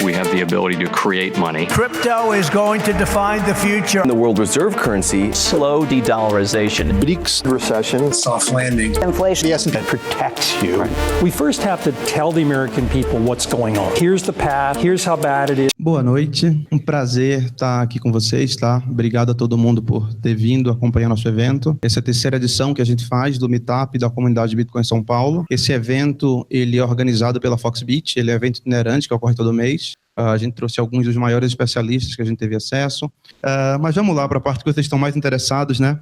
We have the ability to create money. Crypto is going to define the future. The world reserve currency. Slow de-dollarization. BRICS recession. Soft landing. Inflation. The S&P protects you. Right. We first have to tell the American people what's going on. Here's the path. Here's how bad it is. Boa noite. Um prazer estar aqui com vocês, tá? Obrigado a todo mundo por ter vindo acompanhar nosso evento. Essa é a terceira edição que a gente faz do Meetup da comunidade Bitcoin São Paulo. Esse evento, ele é organizado pela Foxbit, ele é um evento itinerante que ocorre todo mês. A gente trouxe alguns dos maiores especialistas que a gente teve acesso. Mas vamos lá para a parte que vocês estão mais interessados, né?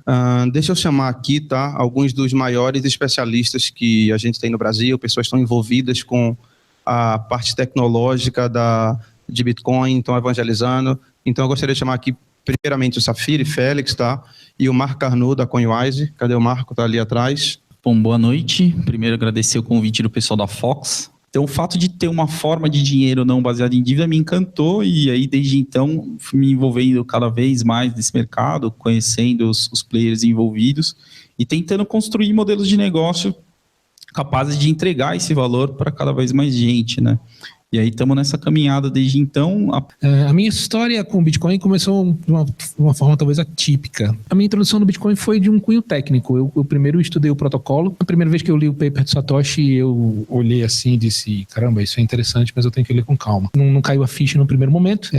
Deixa eu chamar aqui, tá? Alguns dos maiores especialistas que a gente tem no Brasil, pessoas que estão envolvidas com a parte tecnológica de Bitcoin, estão evangelizando. Então eu gostaria de chamar aqui primeiramente o Safiri Félix, tá? E o Marco Carnot da Coinwise. Cadê o Marco? Tá ali atrás. Bom, boa noite. Primeiro agradecer o convite do pessoal da Fox. Então, o fato de ter uma forma de dinheiro não baseada em dívida me encantou e aí, desde então, fui me envolvendo cada vez mais nesse mercado, conhecendo os players envolvidos e tentando construir modelos de negócio capazes de entregar esse valor para cada vez mais gente, né? E aí estamos nessa caminhada desde então. A minha história com o Bitcoin começou de uma forma talvez atípica. A minha introdução no Bitcoin foi de um cunho técnico. Eu primeiro estudei o protocolo. A primeira vez que eu li o paper de Satoshi, eu olhei assim e disse, caramba, isso é interessante, mas eu tenho que ler com calma. Não caiu a ficha no primeiro momento.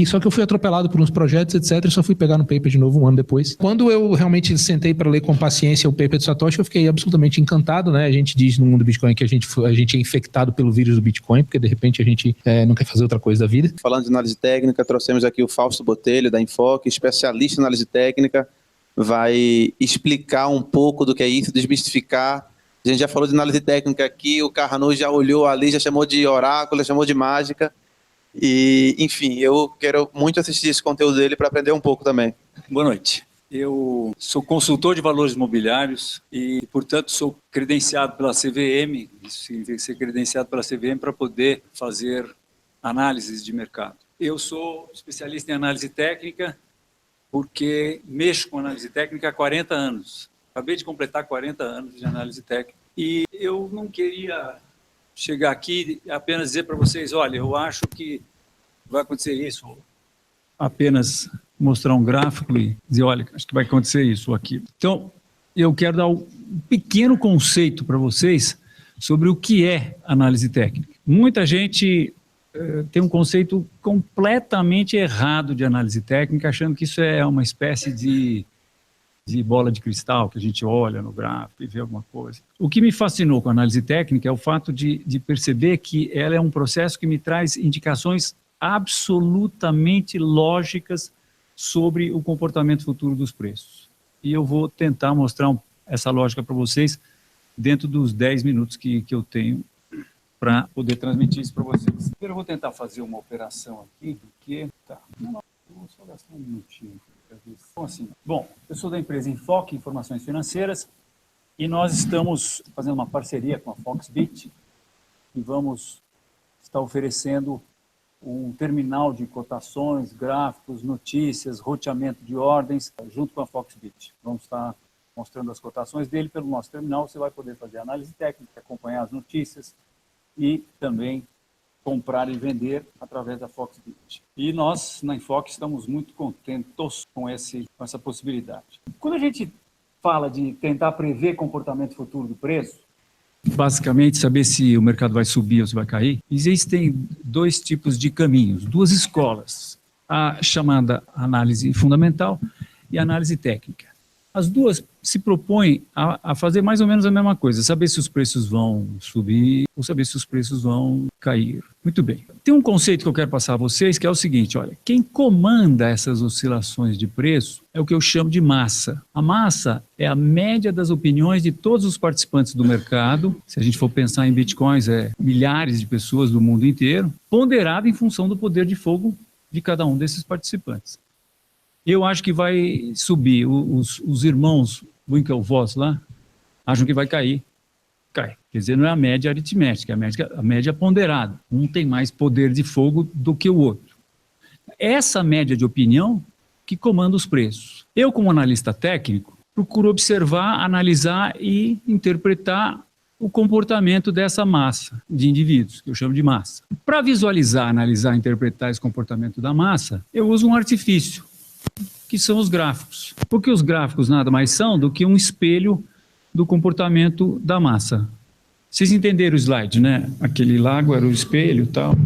Só que eu fui atropelado por uns projetos, etc. E só fui pegar no paper de novo um ano depois. Quando eu realmente sentei para ler com paciência o paper de Satoshi, eu fiquei absolutamente encantado, né? A gente diz no mundo do Bitcoin que a gente é infectado pelo vírus do Bitcoin, porque de repente a gente não quer fazer outra coisa da vida. Falando de análise técnica, trouxemos aqui o Fausto Botelho, da Enfoque, especialista em análise técnica, vai explicar um pouco do que é isso, desmistificar. A gente já falou de análise técnica aqui, o Carnot já olhou ali, já chamou de oráculo, já chamou de mágica. E, enfim, eu quero muito assistir esse conteúdo dele para aprender um pouco também. Boa noite. Eu sou consultor de valores imobiliários e, portanto, sou credenciado pela CVM, isso significa ser credenciado pela CVM para poder fazer análises de mercado. Eu sou especialista em análise técnica porque mexo com análise técnica há 40 anos. Acabei de completar 40 anos de análise técnica e eu não queria chegar aqui e apenas dizer para vocês, olha, eu acho que vai acontecer isso, apenas mostrar um gráfico e dizer, olha, acho que vai acontecer isso ou aquilo. Então, eu quero dar um pequeno conceito para vocês sobre o que é análise técnica. Muita gente tem um conceito completamente errado de análise técnica, achando que isso é uma espécie de bola de cristal, que a gente olha no gráfico e vê alguma coisa. O que me fascinou com a análise técnica é o fato de perceber que ela é um processo que me traz indicações absolutamente lógicas sobre o comportamento futuro dos preços. E eu vou tentar mostrar essa lógica para vocês dentro dos 10 minutos que eu tenho para poder transmitir isso para vocês. Primeiro eu vou tentar fazer uma operação aqui, porque... Tá, não, vou só gastar um minutinho. Então, assim, bom, eu sou da empresa Enfoque Informações Financeiras e nós estamos fazendo uma parceria com a Foxbit e vamos estar oferecendo um terminal de cotações, gráficos, notícias, roteamento de ordens, junto com a Foxbit. Vamos estar mostrando as cotações dele pelo nosso terminal. Você vai poder fazer análise técnica, acompanhar as notícias e também comprar e vender através da Foxbit. E nós, na Enfoque, estamos muito contentos com essa possibilidade. Quando a gente fala de tentar prever comportamento futuro do preço, basicamente, saber se o mercado vai subir ou se vai cair, existem dois tipos de caminhos, duas escolas, a chamada análise fundamental e a análise técnica. As duas se propõem a fazer mais ou menos a mesma coisa, saber se os preços vão subir ou saber se os preços vão cair. Muito bem. Tem um conceito que eu quero passar a vocês, que é o seguinte, olha, quem comanda essas oscilações de preço é o que eu chamo de massa. A massa é a média das opiniões de todos os participantes do mercado, se a gente for pensar em bitcoins, milhares de pessoas do mundo inteiro, ponderado em função do poder de fogo de cada um desses participantes. Eu acho que vai subir, os irmãos Winklevoss lá, acham que vai cair. Cai. Quer dizer, não é a média aritmética, é a média ponderada. Um tem mais poder de fogo do que o outro. Essa média de opinião que comanda os preços. Eu, como analista técnico, procuro observar, analisar e interpretar o comportamento dessa massa de indivíduos, que eu chamo de massa. Para visualizar, analisar, interpretar esse comportamento da massa, eu uso um artifício, que são os gráficos. Porque os gráficos nada mais são do que um espelho do comportamento da massa. Vocês entenderam o slide, né? Aquele lago era o espelho e tal.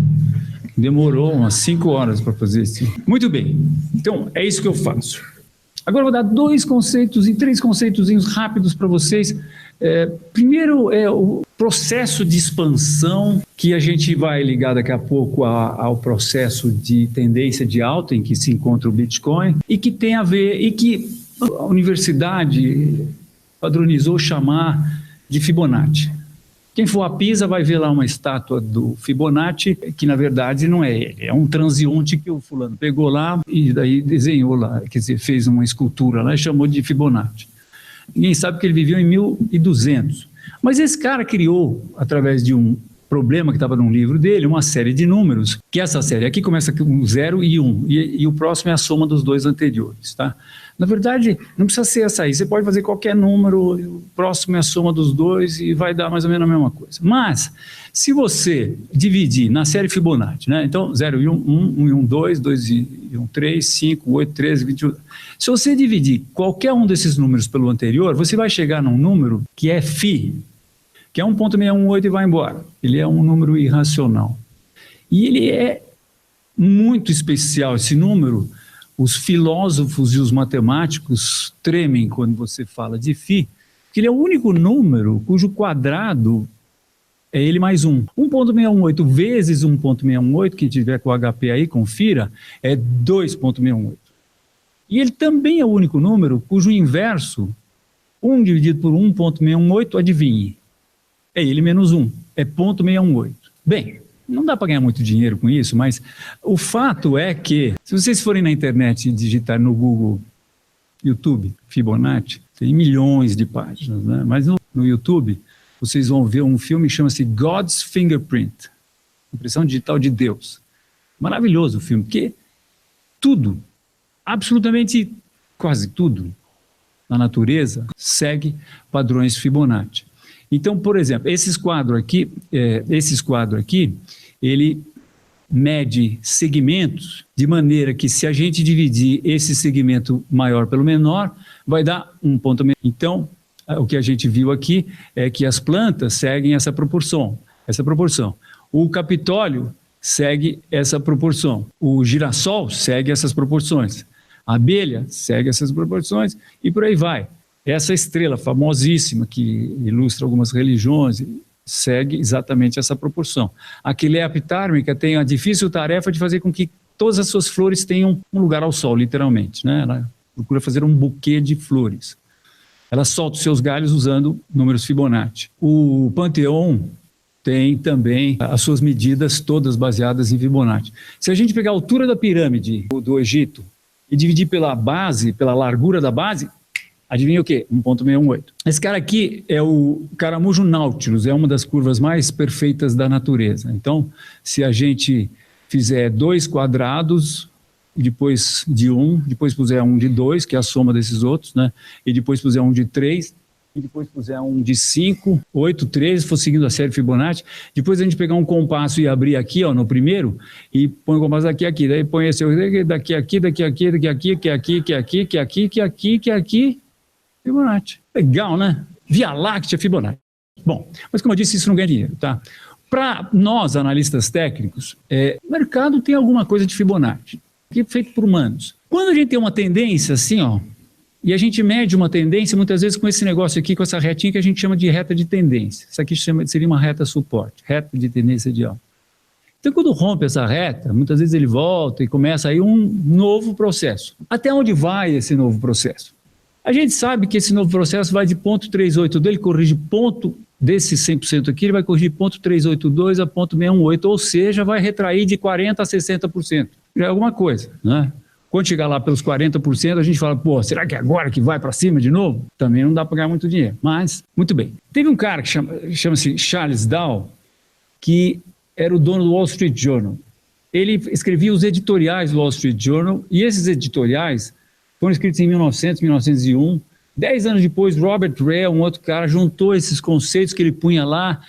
Demorou umas 5 horas para fazer isso. Muito bem. Então, é isso que eu faço. Agora eu vou dar 3 conceitos rápidos para vocês. Primeiro é o processo de expansão, que a gente vai ligar daqui a pouco ao processo de tendência de alta em que se encontra o Bitcoin, e que tem a ver, e que a universidade padronizou chamar de Fibonacci. Quem for a Pisa vai ver lá uma estátua do Fibonacci, que na verdade não é ele, é um transeunte que o fulano pegou lá e daí desenhou lá, quer dizer, fez uma escultura lá e chamou de Fibonacci. Ninguém sabe que ele viveu em 1200. Mas esse cara criou, através de um problema que estava num livro dele, uma série de números, que essa série aqui começa com 0 e 1, e o próximo é a soma dos 2 anteriores, tá? Na verdade, não precisa ser essa aí, você pode fazer qualquer número, o próximo é a soma dos 2 e vai dar mais ou menos a mesma coisa. Mas, se você dividir na série Fibonacci, né? Então, 0 e 1, 1 e 1, 2, 2 e 1, 3, 5, 8, 13, 21... Se você dividir qualquer um desses números pelo anterior, você vai chegar num número que é φ, que é 1.618 e vai embora. Ele é um número irracional. E ele é muito especial, esse número. Os filósofos e os matemáticos tremem quando você fala de φ, porque ele é o único número cujo quadrado é ele mais 1. 1.618 vezes 1.618, quem tiver com o HP aí, confira, é 2.618. E ele também é o único número cujo inverso, 1 dividido por 1.618, adivinhe, é ele menos 1, é 0.618. Bem, não dá para ganhar muito dinheiro com isso, mas o fato é que, se vocês forem na internet e digitar no Google, YouTube, Fibonacci, tem milhões de páginas, né? Mas no YouTube, vocês vão ver um filme que chama-se God's Fingerprint, Impressão Digital de Deus. Maravilhoso o filme, porque tudo, absolutamente quase tudo, na natureza, segue padrões Fibonacci. Então, por exemplo, esses quadros aqui, ele mede segmentos de maneira que, se a gente dividir esse segmento maior pelo menor, vai dar 1.6. Então, o que a gente viu aqui é que as plantas seguem essa proporção. O Capitólio segue essa proporção. O girassol segue essas proporções. A abelha segue essas proporções e por aí vai. Essa estrela famosíssima que ilustra algumas religiões segue exatamente essa proporção. A quileia epitármica tem a difícil tarefa de fazer com que todas as suas flores tenham um lugar ao sol, literalmente, né? Ela procura fazer um buquê de flores. Ela solta os seus galhos usando números Fibonacci. O Panteão tem também as suas medidas todas baseadas em Fibonacci. Se a gente pegar a altura da pirâmide do Egito e dividir pela base, pela largura da base, adivinha o quê? 1.618. Esse cara aqui é o Caramujo Nautilus, é uma das curvas mais perfeitas da natureza. Então, se a gente fizer 2 quadrados, e depois de 1, depois puser um de 2, que é a soma desses outros, né? E depois puser um de 3, e depois puser um de 5, 8, 13, for seguindo a série Fibonacci, depois a gente pegar um compasso e abrir aqui, ó, no primeiro, e põe o compasso aqui, daí põe esse daqui, aqui, Fibonacci. Legal, né? Via Láctea, Fibonacci. Bom, mas como eu disse, isso não ganha dinheiro, tá? Para nós, analistas técnicos, o mercado tem alguma coisa de Fibonacci, que é feito por humanos. Quando a gente tem uma tendência assim, ó, e a gente mede uma tendência, muitas vezes com esse negócio aqui, com essa retinha que a gente chama de reta de tendência. Isso aqui seria uma reta suporte, reta de tendência de alta. Então, quando rompe essa reta, muitas vezes ele volta e começa aí um novo processo. Até onde vai esse novo processo? A gente sabe que esse novo processo vai de 0.38 dele, corrige ponto desse 100% aqui, ele vai corrigir 0.382 a 0.618, ou seja, vai retrair de 40% a 60%. Já é alguma coisa, né? Quando chegar lá pelos 40%, a gente fala, pô, será que é agora que vai para cima de novo? Também não dá para ganhar muito dinheiro, mas, muito bem. Teve um cara que chama-se Charles Dow, que era o dono do Wall Street Journal. Ele escrevia os editoriais do Wall Street Journal, e esses editoriais foram escritos em 1900, 1901, 10 anos depois, Robert Ray, um outro cara, juntou esses conceitos que ele punha lá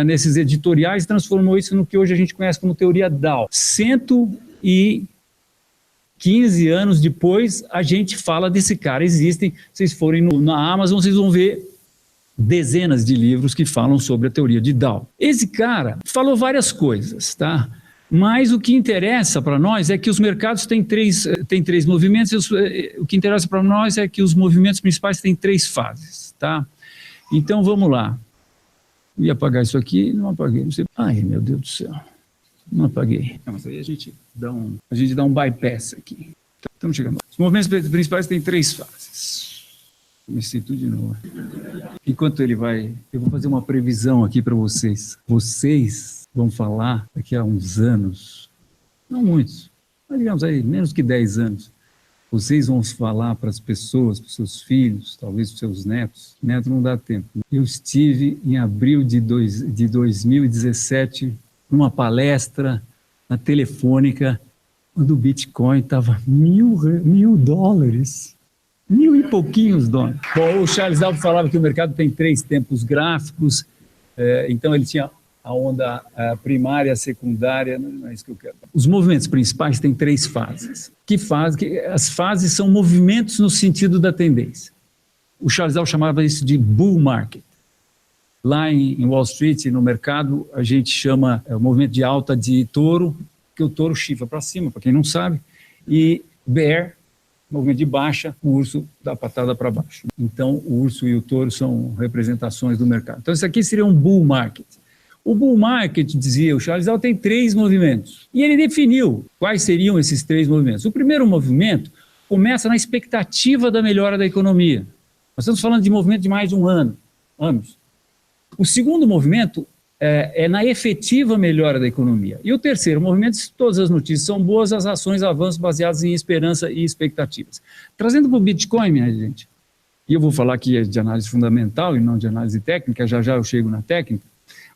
nesses editoriais e transformou isso no que hoje a gente conhece como teoria Dow. 115 anos depois, a gente fala desse cara. Existem, vocês forem na Amazon, vocês vão ver dezenas de livros que falam sobre a teoria de Dow. Esse cara falou várias coisas, tá? Mas o que interessa para nós é que os mercados têm três movimentos, o que interessa para nós é que os movimentos principais têm 3 fases, tá? Então vamos lá. Ia apagar isso aqui, não apaguei, não sei. Ai, meu Deus do céu, não apaguei. Não, mas aí a gente dá um bypass aqui. Estamos chegando. Os movimentos principais têm 3 fases. Comecei tudo de novo. Enquanto ele vai, eu vou fazer uma previsão aqui para vocês. Vocês vão falar daqui a uns anos, não muitos, mas digamos aí, menos que 10 anos, vocês vão falar para as pessoas, para os seus filhos, talvez para os seus netos. Neto não dá tempo. Eu estive em abril de 2017 numa palestra na Telefônica, quando o Bitcoin estava $1.000. 1.000 e pouquinhos dólares. Bom, o Charles Dow falava que o mercado tem 3 tempos gráficos, então ele tinha a onda primária, secundária, não é isso que eu quero. Os movimentos principais têm 3 fases. As fases são movimentos no sentido da tendência. O Charles Dow chamava isso de bull market. Lá em Wall Street, no mercado, a gente chama o movimento de alta de touro, que o touro chifra para cima, para quem não sabe, e bear, movimento de baixa, o urso dá a patada para baixo. Então, o urso e o touro são representações do mercado. Então, isso aqui seria um bull market. O bull market, dizia o Charles Dow, tem 3 movimentos. E ele definiu quais seriam esses 3 movimentos. O primeiro movimento começa na expectativa da melhora da economia. Nós estamos falando de movimento de mais de anos. O segundo movimento é na efetiva melhora da economia. E o terceiro movimento, se todas as notícias são boas, as ações avançam baseadas em esperança e expectativas. Trazendo para o Bitcoin, minha gente, e eu vou falar aqui de análise fundamental e não de análise técnica, já eu chego na técnica,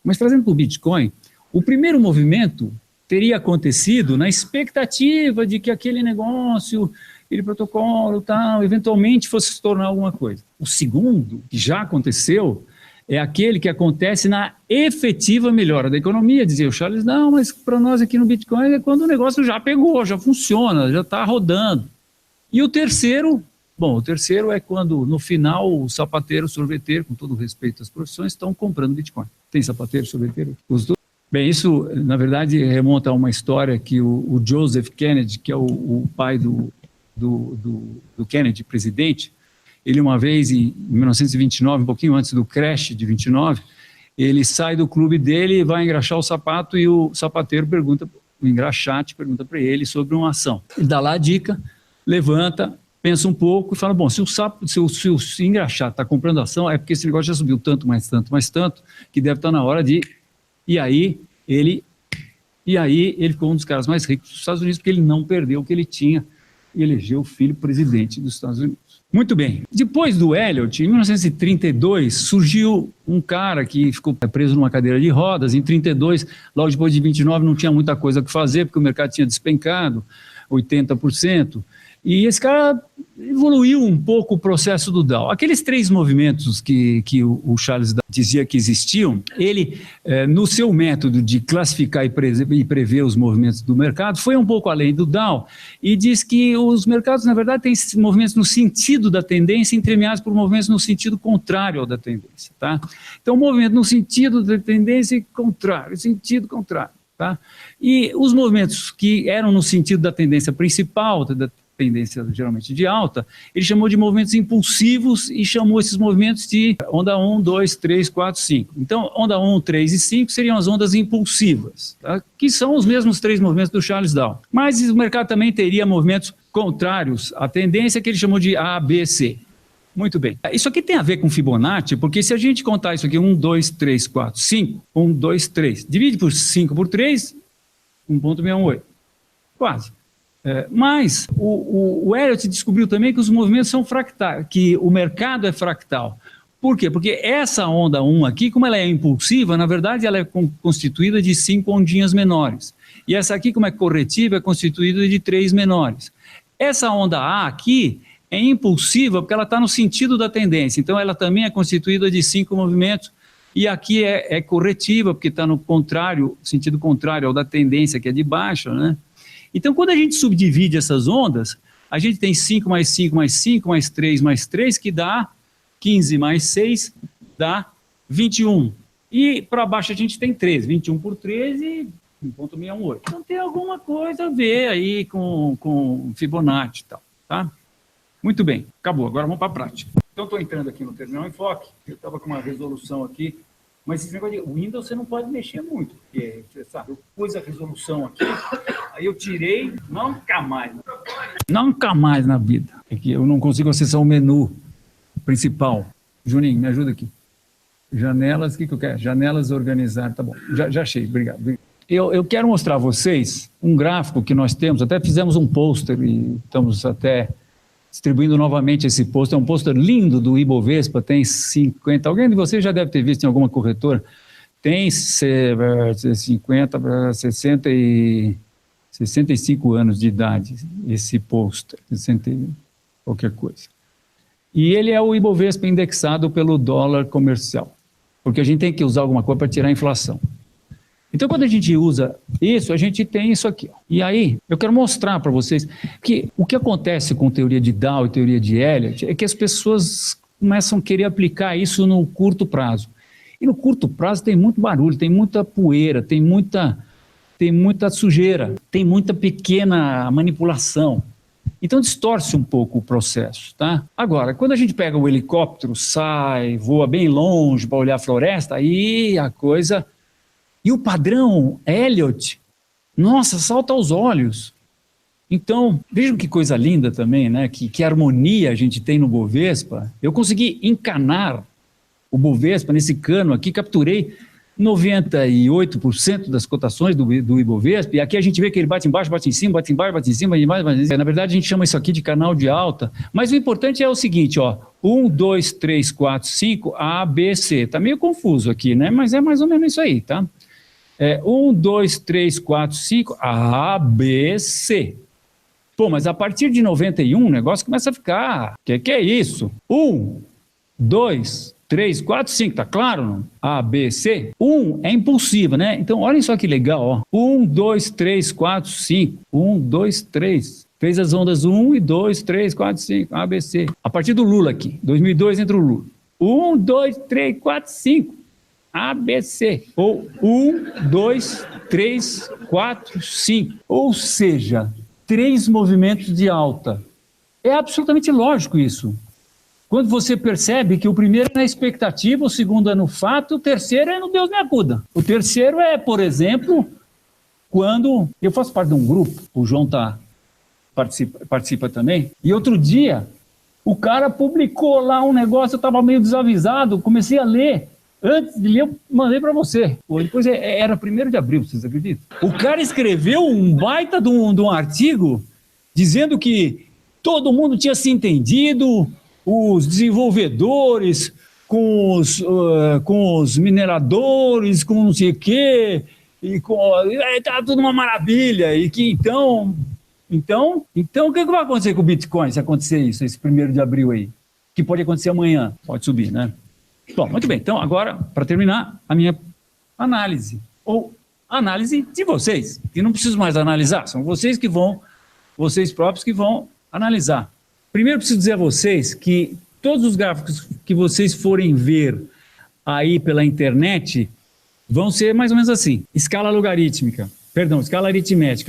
mas trazendo para o Bitcoin, o primeiro movimento teria acontecido na expectativa de que aquele negócio, aquele protocolo, tal, eventualmente fosse se tornar alguma coisa. O segundo, que já aconteceu, é aquele que acontece na efetiva melhora da economia, dizia o Charles. Não, mas para nós aqui no Bitcoin é quando o negócio já pegou, já funciona, já está rodando. E o terceiro é quando no final o sapateiro, o sorveteiro, com todo respeito às profissões, estão comprando Bitcoin. Tem sapateiro, sorveteiro? Os dois? Bem, isso na verdade remonta a uma história que o Joseph Kennedy, que é o pai do Kennedy, presidente, ele uma vez, em 1929, um pouquinho antes do crash de 29, ele sai do clube dele e vai engraxar o sapato e o sapateiro o engraxate pergunta para ele sobre uma ação. Ele dá lá a dica, levanta, pensa um pouco e fala, bom, se o engraxate está comprando ação, é porque esse negócio já subiu tanto, mais tanto, que deve estar na hora de... E aí ele ficou um dos caras mais ricos dos Estados Unidos, porque ele não perdeu o que ele tinha e elegeu o filho presidente dos Estados Unidos. Muito bem. Depois do Elliott, em 1932, surgiu um cara que ficou preso numa cadeira de rodas. Em 32, logo depois de 29, não tinha muita coisa o que fazer, porque o mercado tinha despencado 80%. E esse cara evoluiu um pouco o processo do Dow. Aqueles 3 movimentos que o Charles Dow dizia que existiam, ele, no seu método de classificar e prever os movimentos do mercado, foi um pouco além do Dow e diz que os mercados, na verdade, têm movimentos no sentido da tendência entremeados por movimentos no sentido contrário ao da tendência. Tá? Então, movimento no sentido da tendência e contrário, sentido contrário. Tá? E os movimentos que eram no sentido da tendência principal, da tendência geralmente de alta, ele chamou de movimentos impulsivos e chamou esses movimentos de onda 1, 2, 3, 4, 5. Então, onda 1, 3 e 5 seriam as ondas impulsivas, tá? Que são os mesmos 3 movimentos do Charles Dow. Mas o mercado também teria movimentos contrários à tendência, que ele chamou de A, B, C. Muito bem. Isso aqui tem a ver com Fibonacci, porque se a gente contar isso aqui, 1, 2, 3, 4, 5, 1, 2, 3, divide por 5 por 3, 1,618. Quase. Mas o Elliott descobriu também que os movimentos são fractais, que o mercado é fractal. Por quê? Porque essa onda 1 aqui, como ela é impulsiva, na verdade ela é constituída de 5 ondinhas menores. E essa aqui, como é corretiva, é constituída de 3 menores. Essa onda A aqui é impulsiva porque ela está no sentido da tendência. Então, ela também é constituída de 5 movimentos. E aqui é corretiva, porque está no contrário, sentido contrário ao da tendência, que é de baixa, né? Então, quando a gente subdivide essas ondas, a gente tem 5 mais 5 mais 5 mais 3 mais 3, que dá 15 mais 6, dá 21. E para baixo a gente tem 13, 21 por 13, 1,618. Então tem alguma coisa a ver aí com Fibonacci e tal, tá? Muito bem, acabou, agora vamos para a prática. Então estou entrando aqui no Terminal Enfoque, eu estava com uma resolução aqui, mas esse negócio de Windows você não pode mexer muito, porque, você sabe, eu pus a resolução aqui, aí eu tirei, nunca mais na vida. É que eu não consigo acessar o menu principal. Juninho, me ajuda aqui. Janelas, o que eu quero? Janelas organizar, tá bom, já achei, obrigado. Eu quero mostrar a vocês um gráfico que nós temos, até fizemos um pôster e estamos até distribuindo novamente esse pôster. É um pôster lindo do Ibovespa, tem 50, alguém de vocês já deve ter visto em alguma corretora, tem 50, 60 e 65 anos de idade, esse pôster, 60 e qualquer coisa. E ele é o Ibovespa indexado pelo dólar comercial, porque a gente tem que usar alguma coisa para tirar a inflação. Então, quando a gente usa isso, a gente tem isso aqui. Ó. E aí, eu quero mostrar para vocês que o que acontece com teoria de Dow e teoria de Elliott é que as pessoas começam a querer aplicar isso no curto prazo. E no curto prazo tem muito barulho, tem muita poeira, tem muita sujeira, tem muita pequena manipulação. Então, distorce um pouco o processo, tá? Agora, quando a gente pega o helicóptero, sai, voa bem longe para olhar a floresta, aí a coisa... E o padrão Elliott, nossa, salta aos olhos. Então, vejam que coisa linda também, né? Que harmonia a gente tem no Bovespa. Eu consegui encanar o Bovespa nesse cano aqui, capturei 98% das cotações do Ibovespa, e aqui a gente vê que ele bate embaixo, bate em cima, bate embaixo, bate em cima, bate embaixo, bate em cima. Na verdade, a gente chama isso aqui de canal de alta, mas o importante é o seguinte, ó, 1, 2, 3, 4, 5, A, B, C. Tá meio confuso aqui, né? Mas é mais ou menos isso aí, tá? 1, 2, 3, 4, 5, A, B, C. Pô, mas a partir de 91 o negócio começa a ficar... Que é isso? 1, 2, 3, 4, 5, tá claro? Não? A, B, C. 1 é impulsiva, né? Então, olhem só que legal, ó. 1, 2, 3, 4, 5. 1, 2, 3. Fez as ondas 1 e 2, 3, 4, 5. A, B, C. A partir do Lula aqui. 2002 entra o Lula. 1, 2, 3, 4, 5. ABC, ou 1, 2, 3, 4, 5, ou seja, 3 movimentos de alta. É absolutamente lógico isso. Quando você percebe que o primeiro é na expectativa, o segundo é no fato, o terceiro é no Deus me acuda. O terceiro é, por exemplo, quando eu faço parte de um grupo, o João participa também, e outro dia o cara publicou lá um negócio, eu estava meio desavisado, comecei a ler. Antes de ler, eu mandei para você. Depois era 1º de abril, vocês acreditam? O cara escreveu um baita de um artigo dizendo que todo mundo tinha se entendido, os desenvolvedores com os mineradores, com não sei o quê, e tá tudo uma maravilha. E que então o que vai acontecer com o Bitcoin se acontecer isso, esse 1º de abril aí? Que pode acontecer amanhã, pode subir, né? Bom, muito bem. Então, agora, para terminar, a minha análise, ou análise de vocês, que não preciso mais analisar, são vocês próprios que vão analisar. Primeiro, preciso dizer a vocês que todos os gráficos que vocês forem ver aí pela internet vão ser mais ou menos assim, escala aritmética.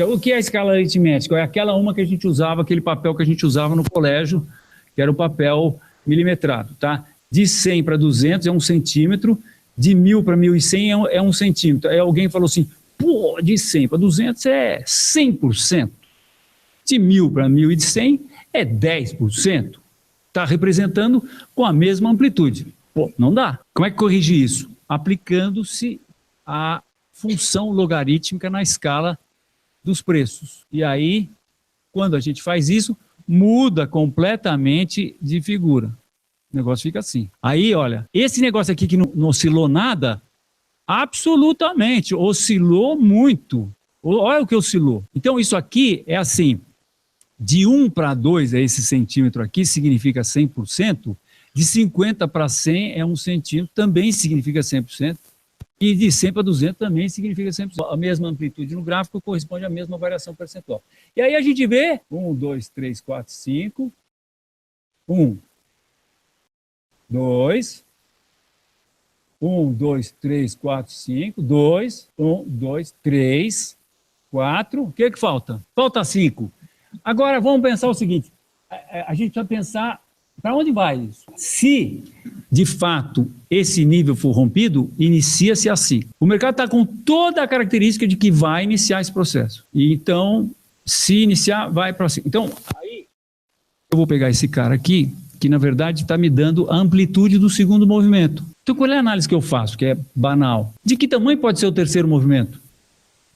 O que é a escala aritmética? É aquela uma que a gente usava, aquele papel que a gente usava no colégio, que era o papel milimetrado, tá? De 100 para 200 é 1 centímetro, de 1000 para 1100 é 1 centímetro. Aí alguém falou assim, pô, de 100 para 200 é 100%. De 1000 para 1100 é 10%. Está representando com a mesma amplitude. Pô, não dá. Como é que corrige isso? Aplicando-se a função logarítmica na escala dos preços. E aí, quando a gente faz isso, muda completamente de figura. O negócio fica assim. Aí, olha, esse negócio aqui que não oscilou nada, absolutamente, oscilou muito. Olha o que oscilou. Então, isso aqui é assim, De 1 para 2 é esse centímetro aqui, significa 100%. De 50 para 100 é 1 centímetro, também significa 100%. E de 100 para 200 também significa 100%. A mesma amplitude no gráfico corresponde à mesma variação percentual. E aí a gente vê 1, 2, 3, 4, 5. 1, 2. 1, 2, 3, 4, 5. 2. 1, 2, 3, 4. O que falta? Falta 5. Agora vamos pensar o seguinte. A gente vai pensar para onde vai isso. Se, de fato, esse nível for rompido, inicia-se assim. O mercado está com toda a característica de que vai iniciar esse processo. E então, se iniciar, vai para cima. Então, aí, eu vou pegar esse cara aqui, que na verdade está me dando a amplitude do segundo movimento. Então, qual é a análise que eu faço, que é banal? De que tamanho pode ser o terceiro movimento?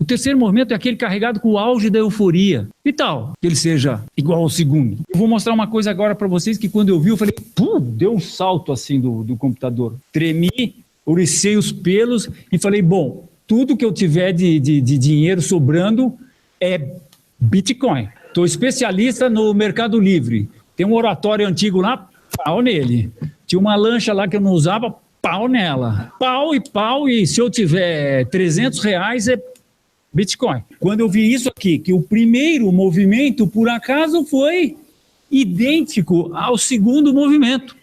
O terceiro movimento é aquele carregado com o auge da euforia. E tal, que ele seja igual ao segundo. Eu vou mostrar uma coisa agora para vocês que quando eu vi, eu falei, deu um salto assim do computador. Tremi, oricei os pelos e falei, bom, tudo que eu tiver de dinheiro sobrando é Bitcoin. Estou especialista no Mercado Livre. Tem um oratório antigo lá, pau nele. Tinha uma lancha lá que eu não usava, pau nela. Pau, e se eu tiver R$300 é Bitcoin. Quando eu vi isso aqui, que o primeiro movimento, por acaso, foi idêntico ao segundo movimento.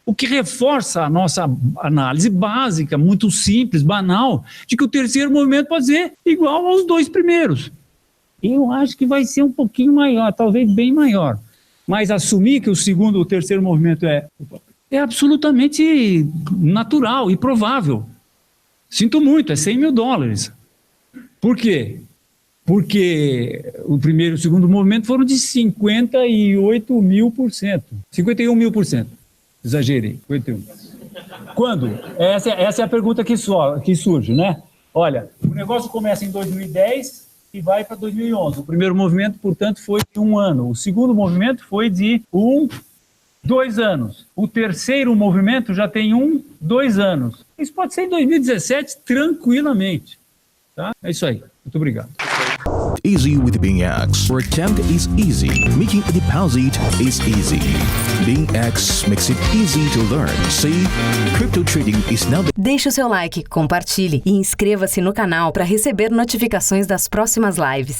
O que reforça a nossa análise básica, muito simples, banal, de que o terceiro movimento pode ser igual aos dois primeiros. Eu acho que vai ser um pouquinho maior, talvez bem maior. Mas assumir que o terceiro movimento é absolutamente natural e provável. Sinto muito, é $100 mil. Por quê? Porque o primeiro e o segundo movimento foram de 58 mil%. 51 mil%. Exagerei, 51. Quando? Essa é a pergunta que surge, né? Olha, o negócio começa em 2010 e vai para 2011. O primeiro movimento, portanto, foi de 1 ano. O segundo movimento foi de 2 anos. O terceiro movimento já tem 2 anos. Isso pode ser em 2017 tranquilamente. Tá? É isso aí. Muito obrigado. Easy with BingX. Your account is easy. Making a deposit is easy. BingX makes it easy to learn. See, crypto trading is now. Deixe o seu like, compartilhe e inscreva-se no canal para receber notificações das próximas lives.